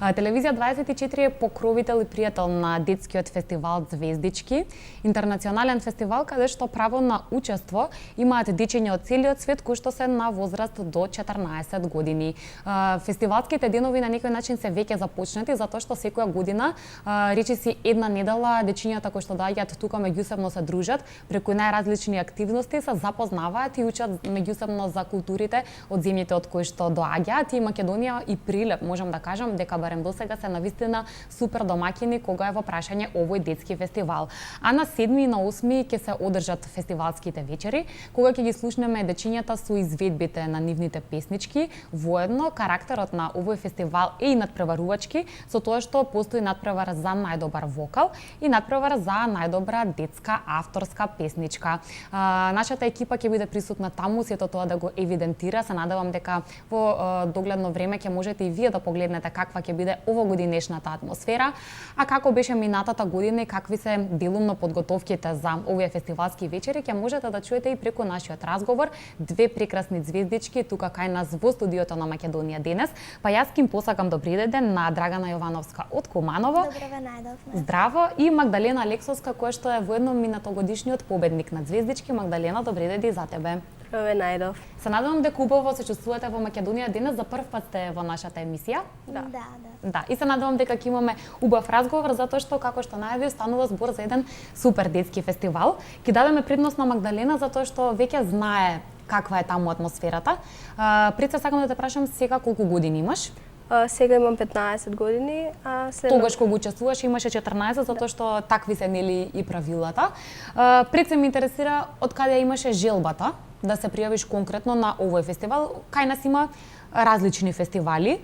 Телевизија 24 е покровител и пријател на детскиот фестивал Звездички, интернационален фестивал каде што право на учество имаат дечиња од целиот свет кои што се на возраст до 14 години. Фестивалските денови на некој начин се веќе започнати затоа што секоја година речиси една недела дечињата кои што доаѓаат тука меѓусебно се дружат преку најразлични активности, се запознаваат и учат меѓусебно за културите од земјите од кои што доаѓаат. И Македонија и Прилеп можам да кажам дека барем досега се навистина супер домаќини кога е во прашање овој детски фестивал. А на 7 и на 8 ќе се одржат фестивалските вечери, кога ќе ги слушнеме дечињата со изведбите на нивните песнички. Воедно, карактерот на овој фестивал е и надпреварувачки, со тоа што постои надпревара за најдобар вокал и надпревара за најдобра детска авторска песничка. Нашата екипа ќе биде присутна таму, сето тоа да го евидентира. Се надевам дека во догледно време ќе можете и вие да погледнете каква ќе биде овогодинешната атмосфера, а како беше минатата година и какви се делумно подготовките за овие фестивалски вечери, ќе можете да чуете и преку нашиот разговор. Две прекрасни звездички тука кај нас во студиото на Македонија денес. Па јас ким посакам добри ден на Драгана Јовановска од Куманово. Добре најдовме. Здраво, и Магдалена Алексовска која што е воедно минатогодишниот победник на звездички. Магдалена, добри ден за тебе. Здраве најдов. Се надевам дека убаво се чувствувате во Македонија денес, за прв пат сте во нашата емисија. Да. Да, и се надевам дека ќе имаме убав разговор затоа што како што најави станува збор за еден супер детски фестивал. Ќе дадеме предност на Магдалена затоа што веќе знае каква е таму атмосферата. Пред се сакам да те прашам сега колку години имаш? Сега имам 15 години, а Тогаш кога учествуваш имаше 14 затоа што такви се нели и правилата. Пред се ме интересира од каде имаше желбата да се пријавиш конкретно на овој фестивал. Кај нас има различни фестивали,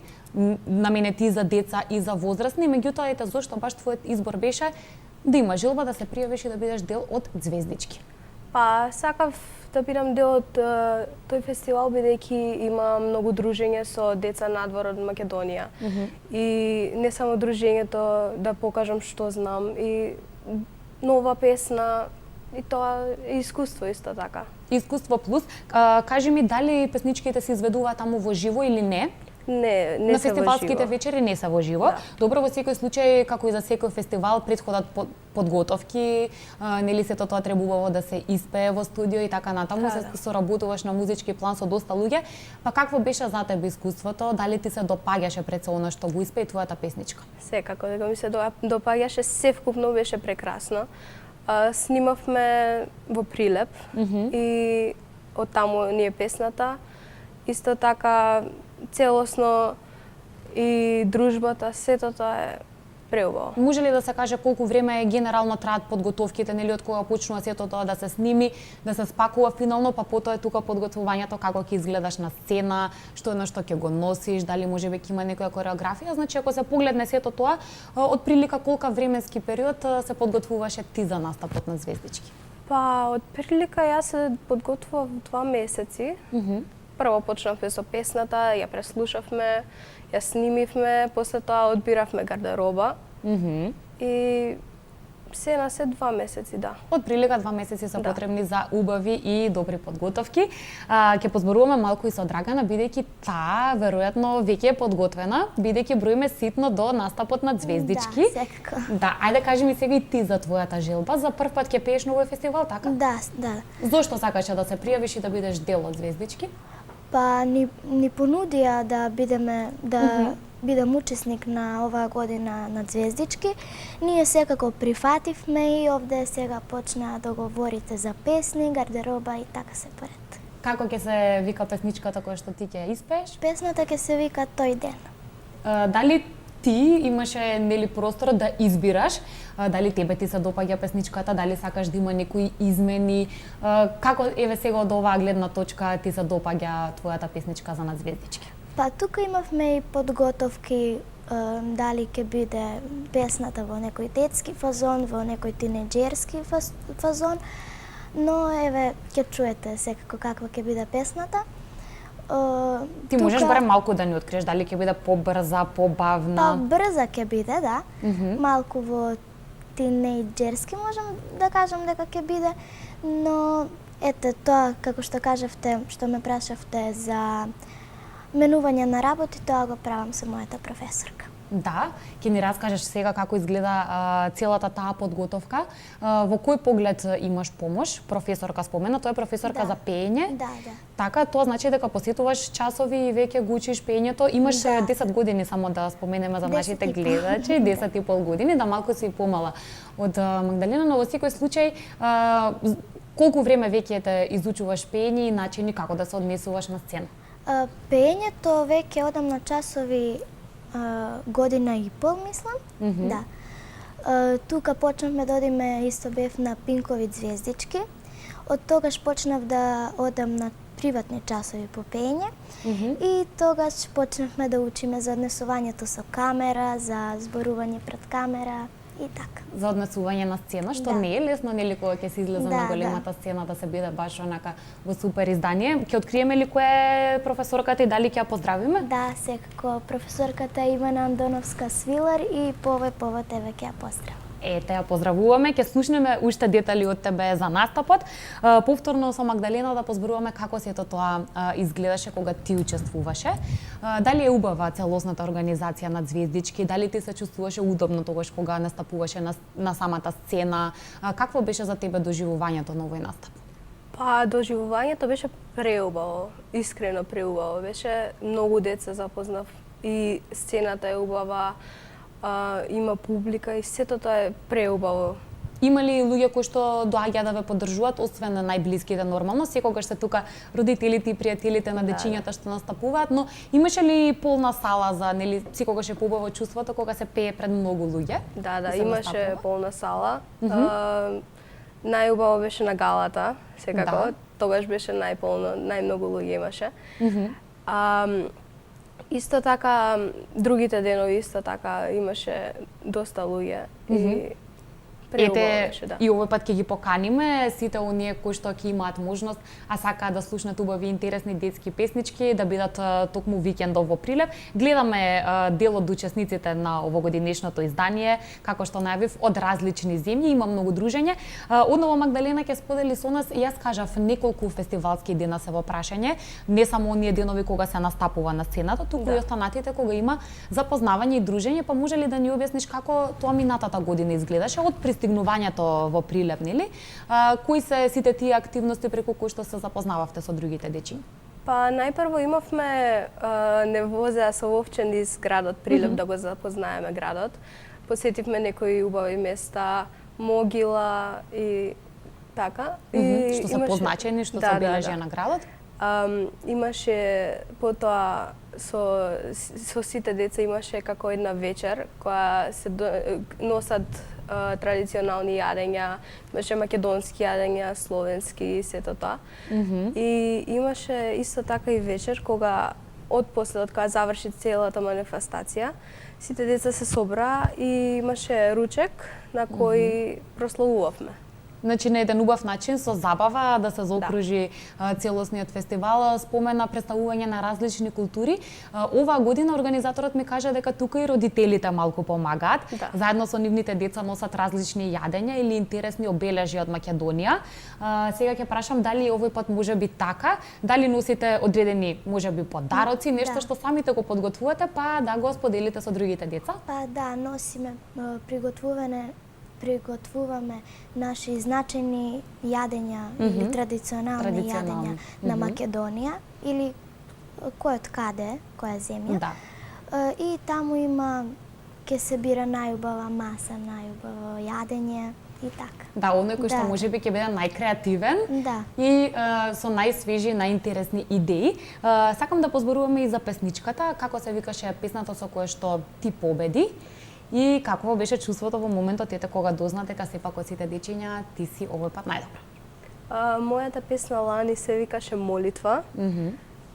наменети за деца и за возрастни, меѓутоа ете зошто баш твојот избор беше да има желба да се пријавиш и да бидеш дел од Звездички? Па сакав да бидам дел од тој фестивал бидејќи има многу дружење со деца надвор од Македонија. И не само дружењето да покажам што знам и нова песна и тоа е искуство исто така. Искуство плюс. Кажи ми дали песничките се изведуваат таму во живо или не? Не на се во фестивалските живо. вечери не се во живо. Да. Добро, во секој случај, како и за секој фестивал, предходат подготовки, нели сето тоа требувало да се испее во студио и така натаму, се соработуваш на музички план со доста луѓе. Па какво беше за тебе искуството? Дали ти се допаѓаше пред се она што го испее твојата песничка? Секако дека ми се допаѓаше, севкупно беше прекрасно. Снимавме во Прилеп и од таму ни е песната. Исто така целосно и дружбата, сето тоа е преубаво. Може ли да се каже колку време генерално траат подготовките, нели од кога почнува сето тоа да се сними, да се спакува финално, па потоа е тука подготвувањето како ќе изгледаш на сцена, што е што ќе го носиш, дали можеби ќе има некоја кореографија, значи ако се погледне сето тоа, од прилика колка временски период се подготвуваше ти за настапот на Звездички? Па од прилика јас се подготвував 2 месеци. Прво почнавме со песната, ја преслушавме, ја снимивме, после тоа одбиравме гардероба. И се на се 2 месеци, да. Од прилика 2 месеци се потребни за убави и добри подготовки. Ќе позборуваме малку и со Драгана, бидејќи таа веројатно веќе е подготвена, бидејќи броиме ситно до настапот на Звездички. Да, секако. Да, ајде кажи ми сега и ти за твојата желба. За прв пат ќе пееш на овој фестивал, така? Да. Зошто сакаше да се пријавиш и да бидеш дел од Звездички? Па ни понудија да бидем учесник на оваа година на Звездички. Ние секако прифативме и овде сега почнаа договорите за песни, гардероба и така се поред. Како ќе се вика песничката која што ти ќе испееш? Песната ќе се вика Тој ден. Дали ти имаше нели простор да избираш дали тебе ти се допаѓа песничката, дали сакаш да има некои измени, како еве сега од оваа гледна точка ти се допаѓа твојата песничка за на Звездички? Па тука имавме и подготовки дали ќе биде песната во некој детски фазон, во некој тинеџерски фазон, но еве ќе чуете секако каква ќе биде песната. Ти можеш барем малку да ни откриеш дали ќе биде побрза, побавна? Па брза ќе биде, да. Малку во тинејџерски можам да кажам дека ќе биде, но ете тоа како што кажавте, што ме прашавте за менување на работи, тоа го правам со мојата професорка. Да, ќе ни раскажеш сега како изгледа целата таа подготовка. Во кој поглед имаш помош? Професорка спомена, тоа е професорка Да. за пеење. Да, да. Така, тоа значи дека посетуваш часови и веќе го учиш пеењето. Имаш Да. 10 години, само да споменеме за 10 нашите и пол. гледачи, 10 и пол години, да малку си помала од Магдалина, но во секој случај колку време веќе те изучуваш пеење и начини како да се однесуваш на сцена? Пеењето веќе одам на часови година и пол, мислам. Да. Тука почнавме да одиме, исто бев на Пинкови звездички. Од тогаш почнав да одам на приватни часови по пеење и тогаш почнавме да учиме за однесувањето со камера, за зборување пред камера и така. За однесување на сцена, што Да. не е лесно, нели, кога ќе се излезе на Да, големата сцена да се биде баш онака во супер издание. Ќе откриеме ли која е професорката и дали ќе ја поздравиме? Да, секако професорката Ивана Андоновска Свилар и по овој повод еве ќе ја поздравам. Ете, ја поздравуваме, ќе слушнеме уште детали од тебе за настапот. Повторно со Магдалена да позборуваме како сето тоа изгледаше кога ти учествуваше. Дали е убава целосната организација на Звездички, дали ти се чувствуваше удобно тогаш кога настапуваше на самата сцена? Какво беше за тебе доживувањето на овој настап? Па, доживувањето беше преубаво, искрено преубаво. Беше многу деца запознав и сцената е убава, има публика и сето тоа е преубаво. Има ли луѓе кои што доаѓаат да ве поддржуваат, освен на најблиските нормално? Секогаш се тука родителите и пријателите на дечињата што настапуваат, но имаше ли полна сала за, нели, секогаш е поубаво чувството кога се пее пред многу луѓе? Да, и се имаше настапува? полна сала. Најубаво беше на галата, секако. Да. Тогаш беше најполно, најмногу луѓе имаше. Исто така, другите денови исто така имаше доста луѓе и преубаво беше, да. И овој пат ќе ги поканиме сите оние кои што ќе имаат можност, а сакаат да слушнат убави интересни детски песнички, да бидат токму викендов во Прилеп. Гледаме дел од учесниците на овогодинешното издание, како што најавив, од различни земји, има многу дружење. Одново Магдалена ќе сподели со нас, јас кажав неколку фестивалски дена се во прашање, не само оние денови кога се настапува на сцената, туку и останатите кога има запознавање и дружење, па може ли да ни објасниш како тоа минатата година изгледаше од пристигнувањето во Прилеп, нели? Кои се сите тие активности преку кои што се запознававте со другите дечиња? Па најпрво имавме не возеа со Вовчен из градот Прилеп да го запознаеме градот. Посетивме некои убави места, Могила и така. И Што се позначени, што се обележија на градот? Имаше потоа со сите деца имаше како една вечер која се носат традиционални јадења, имаше македонски јадења, словенски и сето тоа. И имаше исто така и вечер кога после кога заврши целата манифестација, сите деца се собраа и имаше ручек на кој прославувавме. Значи на еден убав начин со забава да се заокружи целосниот фестивал, спомена представување на различни култури. Оваа година организаторот ми кажа дека тука и родителите малку помагаат. Да. Заедно со нивните деца носат различни јадења или интересни обележја од Македонија. Сега ќе прашам дали овој пат може би така, дали носите одредени можеби подароци, нешто што самите го подготвувате, па да го споделите со другите деца? Па да, носиме приготвуваме наши значајни јадења или традиционални јадења на Македонија или кој од каде, која земја. Да. И таму има ќе се бира најубава маса, најубаво јадење и така. Да, оној кој што Да. можеби ќе биде најкреативен Да. и со најсвежи, најинтересни идеи. Сакам да позборуваме и за песничката, како се викаше песната со која што ти победи. И какво беше чувството во моментот ете кога дозна дека сепак од сите дечиња ти си овој пат најдобра? Мојата песна Лани се викаше Молитва.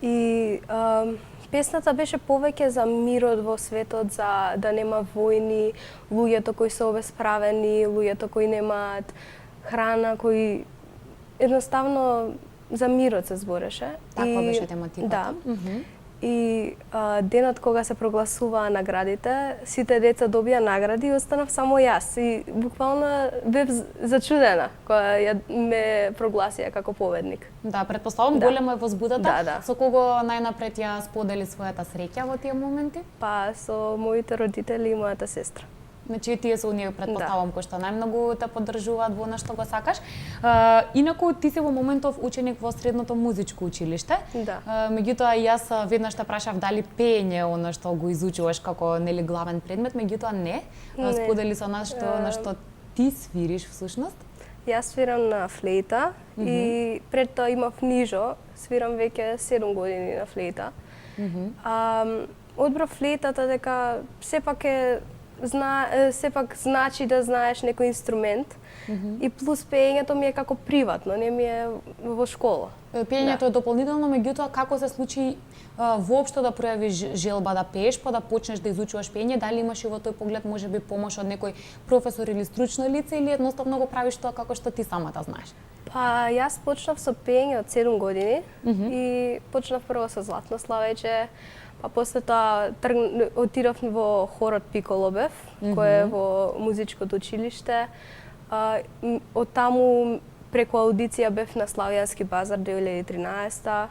И песната беше повеќе за мирот во светот, за да нема војни, луѓето кои се обесправени, луѓето кои немаат храна, кои едноставно за мирот се збореше. Таква беше тематиката. Да. и денот кога се прогласуваа наградите, сите деца добија награди и останав само јас. И буквално бев зачудена кога ме прогласија како победник. Да, предпоставам Да. голема е возбудата. Да. Со кого најнапред ја сподели својата среќа во тие моменти? Па со моите родители и мојата сестра. Значи тие се оние предпоставам кои што најмногу те поддржуваат во она што го сакаш. Инаку ти си во моментов ученик во средното музичко училиште. Да. Меѓутоа јас веднаш те прашав дали пеење е она што го изучуваш како нели главен предмет, меѓутоа не. Не. Сподели со нас што на што ти свириш всушност. Јас свирам на флейта и пред тоа имав нижо, свирам веќе 7 години на флейта. Одбрав флейтата дека сепак значи да знаеш некој инструмент и плюс пеењето ми е како приватно, не ми е во школа. Пеењето е дополнително, меѓутоа како се случи воопшто да пројавиш желба да пееш, па да почнеш да изучуваш пеење, дали имаш и во тој поглед можеби помош од некој професор или стручно лице или едноставно го правиш тоа како што ти самата знаеш? Па јас почнав со пеење од 7 години и почнав прво со Златно Славеќе, па после тоа отидов во хорот Пиколобев, кој е во музичкото училиште. Од таму преку аудиција бев на Славјански базар 2013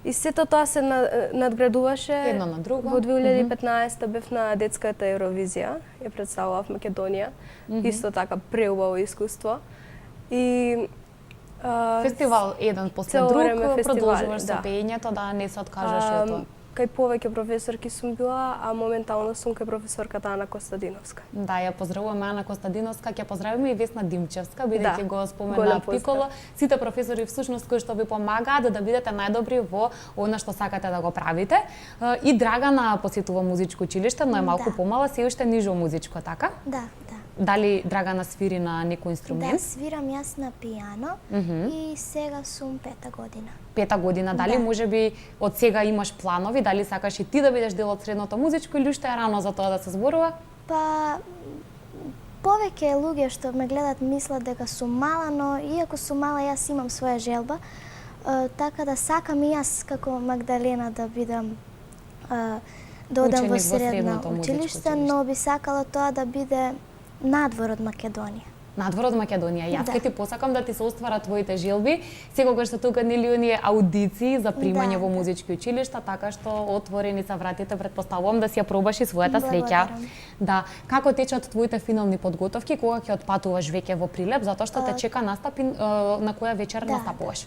и сето тоа се надградуваше. Едно на друго. Во 2015 бев на детската Евровизија, ја представував Македонија. Исто така преубаво искуство. И Фестивал еден после цело друг, време фестивали, продолжуваш со да. пеењето, да не се откажаш од тоа. Кај повеќе професорки сум била, а моментално сум кај професорката Ана Костадиновска. Да, ја поздравуваме Ана Костадиновска, ќе поздравиме и Весна Димчевска, бидејќи Да, го спомена голем Пиколо. Сите професори всушност кои што ви помагаат да бидете најдобри во она што сакате да го правите. И Драгана посетува музичко училиште, но е малку Да. помала, се уште нижо музичко, така? Да. Дали Драгана свири на некој инструмент? Да, свирам јас на пијано и сега сум 5-та година. 5-та година, дали Да. можеби од сега имаш планови, дали сакаш и ти да бидеш дел од средното музичко или уште е рано за тоа да се зборува? Па повеќе луѓе што ме гледат мислат дека сум мала, но иако сум мала јас имам своја желба, така да сакам и јас како Магдалена да бидам да одам Ученик во во средно средното музичко училиште, училиште. но би сакала тоа да биде надвор од Македонија. Надвор од Македонија. Јас Да. ќе ти посакам да ти се остварат твоите желби, секогаш што тука нели оние аудиции за примање Да, во да. музички училишта, така што отворени се вратите, претпоставувам да си ја пробаш и својата среќа. Благодарам. Да, како течат твоите финални подготовки кога ќе отпатуваш веќе во Прилеп, затоа што те чека настапи на која вечер Да, настапуваш?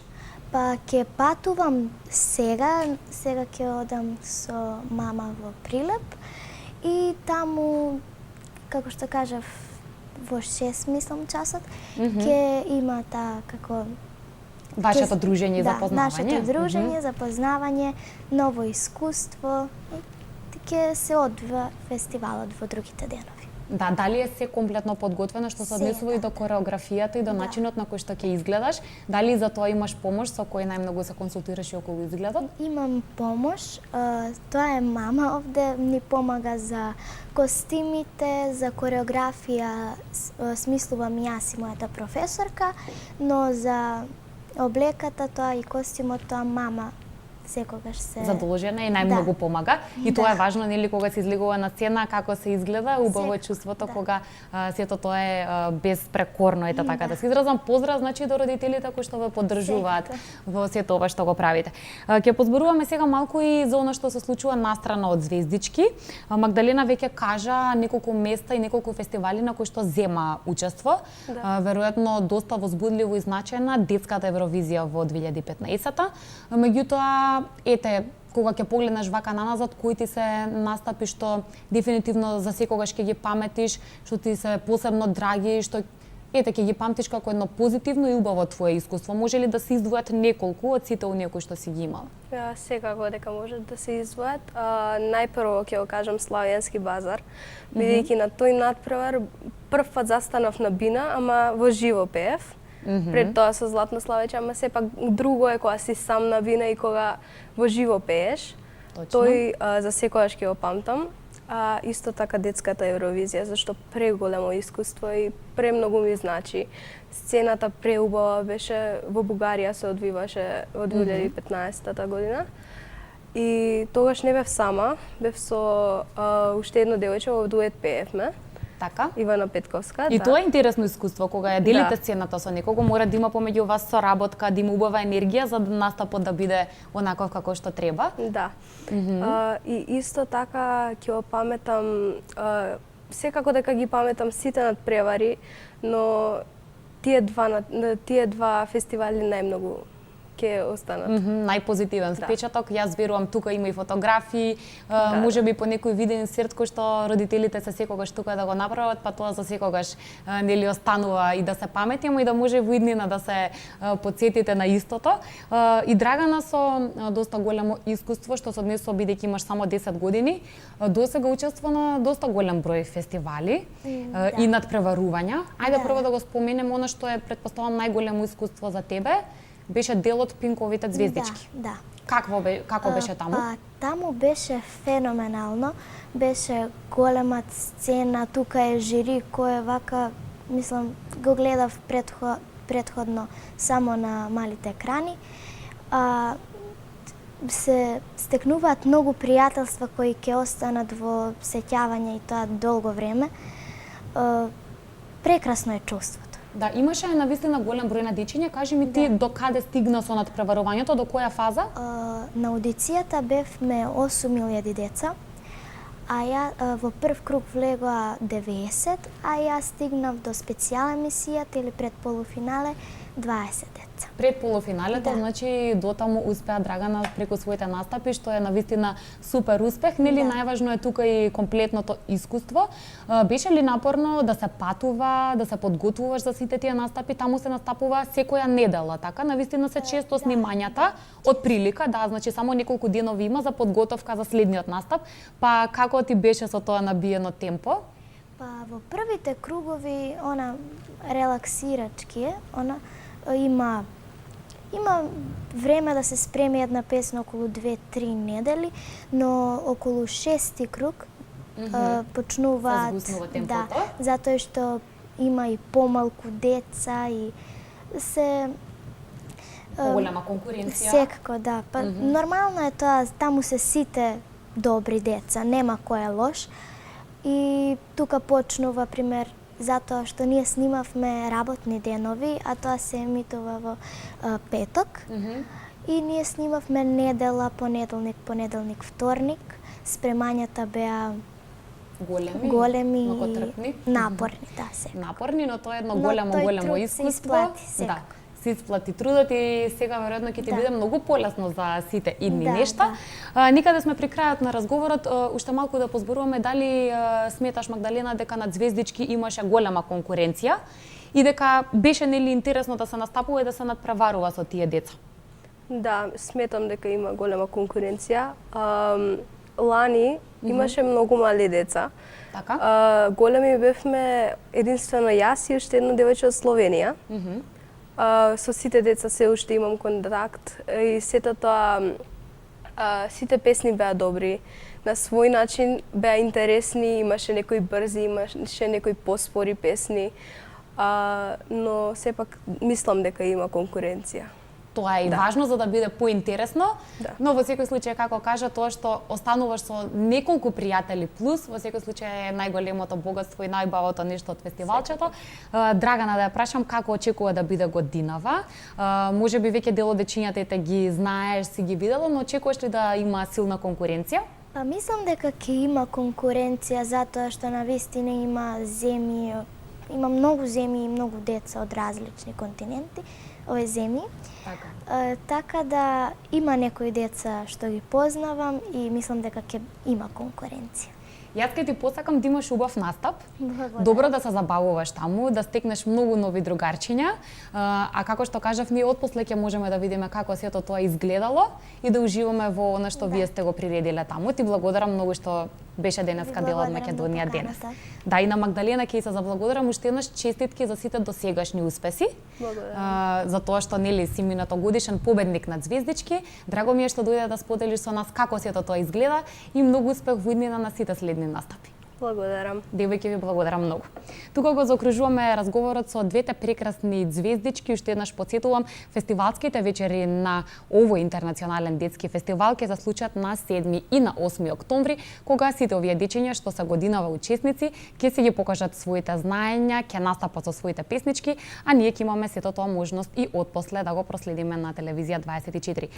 Па ќе патувам сега ќе одам со мама во Прилеп и таму, како што кажав, во 6 мислам часот, ќе има таа како Вашето дружење и да, запознавање? нашето дружење, запознавање, ново искуство. Ќе се одвива фестивалот во другите денови. Да, дали е се комплетно подготвено што се однесува и до кореографијата и до начинот на кој што ќе изгледаш? Дали за тоа имаш помош со кој најмногу се консултираш и околу изгледот? Имам помош, тоа е мама овде, ни помага за костимите, за кореографија, смислувам јас и мојата професорка, но за облеката тоа и костимот тоа мама секогаш се Задолжена и најмногу помага. И тоа е важно, нели, кога се излегува на сцена, како се изгледа, убаво е чувството кога сето тоа е безпрекорно, ете така да се изразам. Поздрав, значи, до родителите кои што ве поддржуваат во сето ова што го правите. Ќе позборуваме сега малку и за она што се случува настрана од звездички. Магдалена веќе кажа неколку места и неколку фестивали на кои што зема учество. Веројатно доста возбудливо и значајна детската Евровизија во 2015-та. Меѓутоа, ете, кога ќе погледнеш вака наназад, кои ти се настапи што дефинитивно за секогаш ќе ги паметиш, што ти се посебно драги, што ете ќе ги памтиш како едно позитивно и убаво твое искуство. Може ли да се издвојат неколку од сите оние кои што си ги имала? Секако дека можат да се издвојат. Најпрво ќе го кажам Славјански базар, бидејќи на тој надпревар прв пат застанав на бина, ама во живо пеев. Пред тоа со Златно Славеќе, ама сепак друго е кога си сам на бина и кога во живо пееш. Точно. Тој за секогаш ќе го памтам. Исто така детската Евровизија, зашто преголемо искуство и премногу ми значи. Сцената преубава беше, во Бугарија се одвиваше во 2015 година. И тогаш не бев сама, бев со уште едно девојче, во дует пеевме. Така? Ивана Петковска, И да. тоа е интересно искуство, кога ја делите Да. сцената со некого, мора да има помеѓу вас соработка, да има убава енергија за да настапот да биде онаков како што треба. Да. И исто така ќе го паметам, секако дека ги паметам сите надпревари, но тие два фестивали најмногу ќе останат. Најпозитивен впечаток. Јас верувам тука има и фотографии, може би по некој видео инсерт кој што родителите се секогаш тука да го направат, па тоа за секогаш нели останува и да се паметиме и да може во иднина да се потсетите на истото. И Драгана со доста големо искуство што се однесува бидејќи имаш само 10 години, досега учествува на доста голем број фестивали и надпреварувања. Ајде прво да го споменеме она што е претпоставувам најголемо искуство за тебе. Беше дел од Пинковите звездички. Да. Како беше таму? Па, таму беше феноменално. Беше голема сцена, тука е жири кој е вака, мислам, го гледав претходно само на малите екрани. Се стекнуваат многу пријателства кои ќе останат во сеќавање и тоа долго време. Прекрасно е чувството. Да, имаше навистина голем број на дечиња. Кажи ми ти до каде стигна со надпреварувањето, до која фаза? На аудицијата бевме 8000 деца, а ја во прв круг влегоа 90, а јас стигнав до специјална емисијата или пред полуфинале 20 деца. Пред полуфиналето, Да. значи дотаму успеа Драгана преку своите настапи, што е навистина супер успех, нели Да. најважно е тука и комплетното искуство. Беше ли напорно да се патува, да се подготвуваш за сите тие настапи? Таму се настапува секоја недела, така? Навистина се често снимањата од прилика, да, значи само неколку денови има за подготовка за следниот настап. Па како ти беше со тоа набиено темпо? Па во првите кругови она релаксирачки е, она има време да се спреми една песна околу 2-3 недели, но околу 6ти круг почнуваат Се згуснува темпото? да, затоа што има и помалку деца и се Голема конкуренција. секако, да. Па нормално е тоа, таму се сите добри деца, нема кој е лош. И тука почнува пример затоа што ние снимавме работни денови, а тоа се емитува во петок. И ние снимавме недела, понеделник, вторник. Спремањата беа големи многотрпни. и напорни, да, се. Напорни, но тоа е едно Но големо тој труд се искуство. исплати, Да, секако. се исплати трудот и сега веројатно ќе ти Да. биде многу полесно за сите идни Да, нешта. Никаде сме при крајот на разговорот, уште малку да позборуваме дали сметаш, Магдалена, дека на Звездички имаше голема конкуренција и дека беше нели интересно да се настапува и да се надпреварува со тие деца. Да, сметам дека има голема конкуренција. Лани имаше многу мали деца. Така? Големи бевме единствено јас и уште едно девојче од Словенија. Со сите деца се уште имам контакт и сето тоа, сите песни беа добри. На свој начин беа интересни, имаше некои брзи, имаше некои поспори песни, но сепак мислам дека има конкуренција. Тоа е и Да. важно за да биде поинтересно, Да. но во секој случај, како кажа, тоа што остануваш со неколку пријатели плюс, во секој случај е најголемото богатство и најбавото нешто од фестивалчето. Драгана, да ја прашам како очекува да биде годинава. Може би веќе дел од дечињата те ги знаеш, си ги видела, но очекуваш ли да има силна конкуренција? Па мислам дека ќе има конкуренција затоа што навистина има земји, има многу земји и многу деца од различни континенти, земји. Така. Така да има некои деца што ги познавам и мислам дека ќе има конкуренција. Јас ке ти посакам да имаш убав настап. Благодарам. Добро да се забавуваш таму, да стекнеш многу нови другарчиња, а како што кажав, ние отпосле ќе можеме да видиме како сето тоа изгледало и да уживаме во она што вие сте го приредиле таму. Ти благодарам многу што беше денеска дел од Благодарам Македонија на денес. поканата. Да, и на Магдалена ќе се заблагодарам уште еднаш, честитки за сите досегашни успеси. Благодарам. За тоа што нели си минатогодишен победник на Звездички. Драго ми е што дојде да споделиш со нас како сето тоа изгледа и многу успех во иднина на сите следни настапи. Благодарам. Девојки, ви благодарам многу. Тука го заокружуваме разговорот со двете прекрасни звездички. Уште еднаш потсетувам, фестивалските вечери на овој интернационален детски фестивал ќе се случат на 7 и на 8 октомври, кога сите овие дечиња што се годинава учесници ќе се ги покажат своите знаења, ќе настапат со своите песнички, а ние ќе имаме сето тоа можност и отпосле да го проследиме на телевизија 24.